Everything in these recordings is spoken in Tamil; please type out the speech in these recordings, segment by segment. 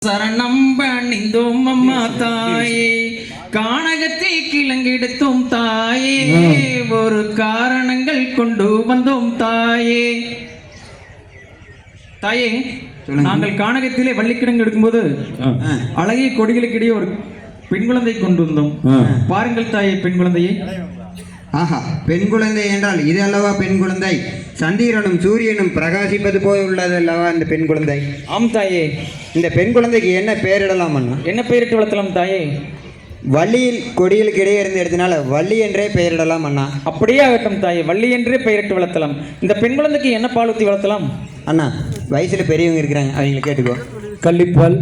சரணம் பணிந்தோம் அம்மா தாயே, கானகத்தை கிளங்கெடுத்தோம் தாயே, ஒரு காரணங்கள் கொண்டு வந்தோம் தாயே. தாயே, நாங்கள் கானகத்திலே வள்ளிக்கிடங்கு எடுக்கும்போது அழகிய கொடிகளுக்கிடையே ஒரு பெண் குழந்தை கொண்டு வந்தோம். பாருங்கள் தாயே, பெண் குழந்தையை. ஆஹா, பெண் குழந்தை என்றால் இது அல்லவா பெண் குழந்தை? சந்திரனும் சூரியனும் பிரகாசிப்பது போய் உள்ளது அல்லவா இந்த பெண் குழந்தை? ஆம் தாயே. இந்த பெண் குழந்தைக்கு என்ன பெயரிடலாம் அண்ணா? என்ன பெயரிட்டு வளர்த்தலாம் தாயே? வள்ளியில் கொடிகளுக்கு இடையே இருந்து எடுத்தனால வள்ளி என்றே பெயரிடலாம் அண்ணா. அப்படியே ஆகட்டும் தாயே, வள்ளி என்றே பெயரிட்டு வளர்த்தலாம். இந்த பெண் குழந்தைக்கு என்ன பால் ஊற்றி வளர்த்தலாம் அண்ணா? வயசுல பெரியவங்க இருக்கிறாங்க, அவங்களை கேட்டுக்கோ. கள்ளிப்பால்.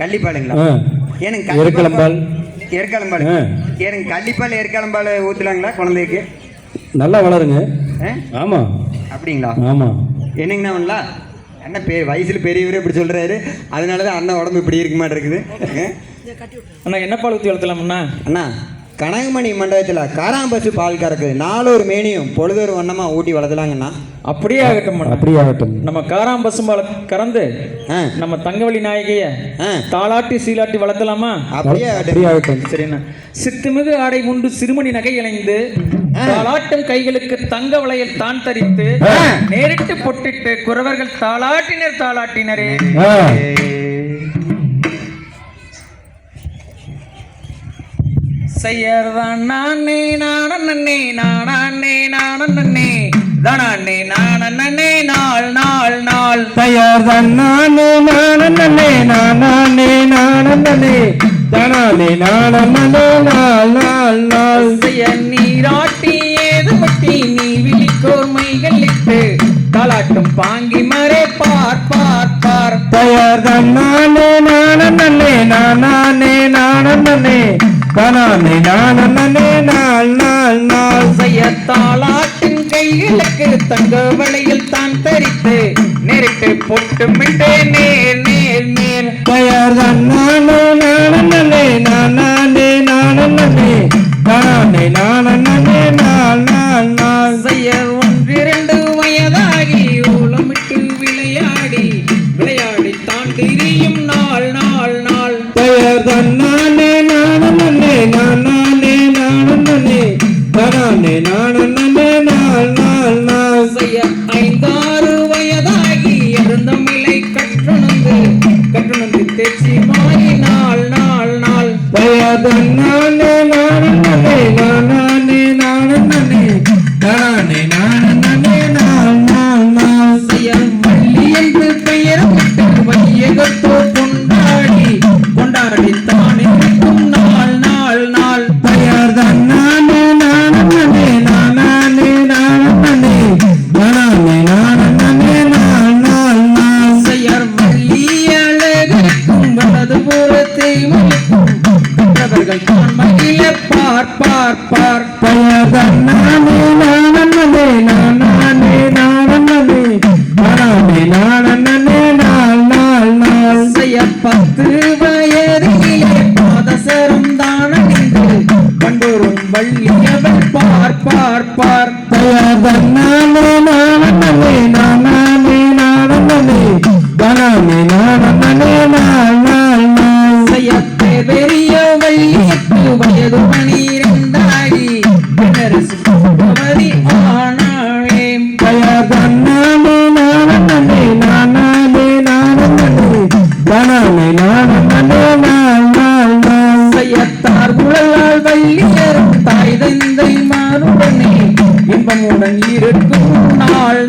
கள்ளிப்பாலுங்களா? எனக்கு எருக்களம்பால். ஏற்காலம்பால். எனக்கு கள்ளிப்பால் ஏற்காலம்பால் ஊற்றுலாங்களா குழந்தைக்கு? நல்லா வளருங்க. ஆமா. அப்படிங்களா? ஆமா. என்னங்கண்ணா பண்ணலாம்? அண்ணன் வயசுல பெரியவரே இப்படி சொல்றாரு, அதனாலதான் அண்ணன் உடம்பு இப்படி இருக்க மாட்டே இருக்குது. அண்ணா என்ன பால் ஊற்றி வளர்த்தலாம்ண்ணா? அண்ணா, கனகமணி மண்டபத்தில் காராம்பசு பால் கறக்குது, நாலொரு மேனியும் பொழுதொரு வண்ணமா ஊட்டி வளர்த்தலாங்கண்ணா. அப்படியே ஆகட்டும், அப்படியே ஆகட்டும். நம்ம காராம்பசும்பால கறந்து நம்ம தங்கவழி நாயகிய தாளாட்டி சீலாட்டி வளர்த்தலாமா? அப்படியே ஆகட்டும். சரிண்ணா. சித்துமிகு ஆடை உண்டு சிறுமணி நகை இணைந்து தாளாட்டும் கைகளுக்கு தங்க வளையல் தான் தரித்து நேரிட்டு பொட்டிட்டு குறவர்கள் தாளாட்டினர் தாளாட்டினரே. செய்யறதான் நானே நானே நானே நானே தானே நானே நாள் நாள் நாள் தயார்தான் நானே நானே நானே நானே தானே நானே நாள் நாள் நாள் செய்ய நீராட்டி ஏது பட்டி நீ விழிக்கோர் மைகள் இட்டு தாளாட்டும் பாங்கி மரே பார் பார் பார். தயார்தான் நானே நானே நானே நானே தானே நானே நாள் நாள் நாள் செய்ய தாளாட்டின் கைகளுக்கு தங்க வளையில் தான் தரித்து நேரிட்டு பொட்டு மிட்டே நேர் நேர் நேர். தயார்தான் நானே நானே நானே நானே தானே நானே நாள் நாள் நாள் செய்ய ஒன்றிரண்டு வயதாகி ஓலமிட்டு விளையாடி விளையாடி தான் திரியும் நாள் நாள் நாள். தயார்தான் நானே நானே நானே நானே தானே நானே நாள் நாள் நாள் செய்ய ஐந்தாறு வயதாகி அருந்தமிழை கற்றுணர்ந்து தேர்ச்சி மாறி நாள் நாள் நாள். தயார்தான் நானே நானே நானே நானே தானே நானே நாள் நாள் நாள் செய்ய வள்ளி என்று பெயரிட்டு வையகத்தோ கொண்டாடி கொண்டாடி தான் இருக்கும் நாள் நாள் நாள். தயார்தான் நானே நானே நானே நானே தானே நானே நாள் நாள் நாள் செய்யார் வள்ளி அழகும் வலது புறத்தை மலிக்கும் கற்றவர்கள் தான் மகிழ பார் பார் பார். தயார்தான் நானே நானே நானே நானே தானே நானே நாள் நாள் நாள் செய்ய 10 வயதிலே பாதசரம் தானணிந்து கண்டோரும் வள்ளியவள் பார் பார் பார். தயார்தான் நானே நானே நானே நானே தானே நானே நாள் நாள் நாள் செய்ய பெரிய வள்ளியத்து வயது 12 பின்னரசு பவதி ஆனாளே. தயார்தான் நானே நானே நானே தானே நானே நாள் நாள் நாள் செய்யத்தார் குழலால் வள்ளியரும் தாய் தந்தை மாறுடனே இன்பமுடன் இருக்கும் நாள்